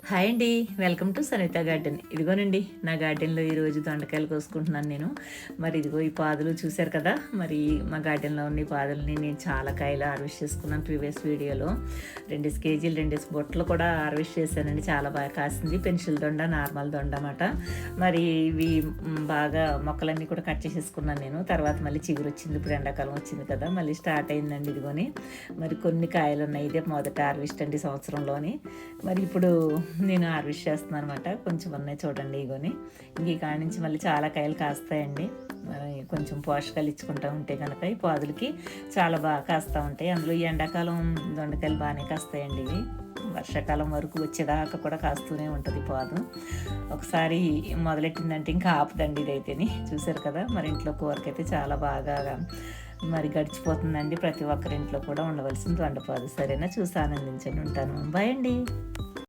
Hi అండి, welcome to Sanitha garden. ఇదిగోనండి నా గార్డెన్లో ఈరోజు దొండకాయలు కోసుకుంటున్నాను నేను. మరి ఇదిగో ఈ పాదులు చూశారు కదా, మరి మా గార్డెన్లో ఉన్న ఈ పాదులని నేను చాలా కాయలు హార్వెస్ట్ చేసుకున్నాను ప్రీవియస్ వీడియోలో. 2 కేజీలు 2 బొట్టలు కూడా హార్వెస్ట్ చేశానండి. చాలా బాగా కాసింది. పెన్సిల్ దొండ, నార్మల్ దొండ అన్నమాట. మరి ఇవి బాగా మొక్కలన్నీ కూడా కట్ చేసేసుకున్నాను నేను. తర్వాత మళ్ళీ చిగురు వచ్చింది, ఇప్పుడు ఎండాకాలం వచ్చింది కదా, మళ్ళీ స్టార్ట్ అయిందండి ఇదిగోని. మరి కొన్ని కాయలు ఉన్నాయి, ఇదే మొదట హార్వెస్ట్ అండి సంవత్సరంలోని. మరి ఇప్పుడు నేను హార్వెస్ట్ చేస్తున్నాను అనమాట. కొంచెం ఉన్నాయి చూడండి ఇగోని. ఇంక ఈ కాడ నుంచి మళ్ళీ చాలా కాయలు కాస్తాయండి. మరి కొంచెం పోషకాలు ఇచ్చుకుంటూ ఉంటే కనుక ఈ పాదులకి చాలా బాగా కాస్తూ ఉంటాయి. అందులో ఈ ఎండాకాలం దొండకాయలు బాగానే కాస్తాయండి ఇవి. వర్షాకాలం వరకు వచ్చేదాకా కూడా కాస్తూనే ఉంటుంది పాదు. ఒకసారి మొదలెట్టిందంటే ఇంకా ఆపుదండి ఇదైతేని. చూసారు కదా, మరి ఇంట్లో కూరకైతే చాలా బాగా మరి గడిచిపోతుందండి. ప్రతి ఒక్కరింట్లో కూడా ఉండవలసిన దొండపాదు. సరేనా, చూసి ఆనందించండి. ఉంటాను. బాయ్ అండి.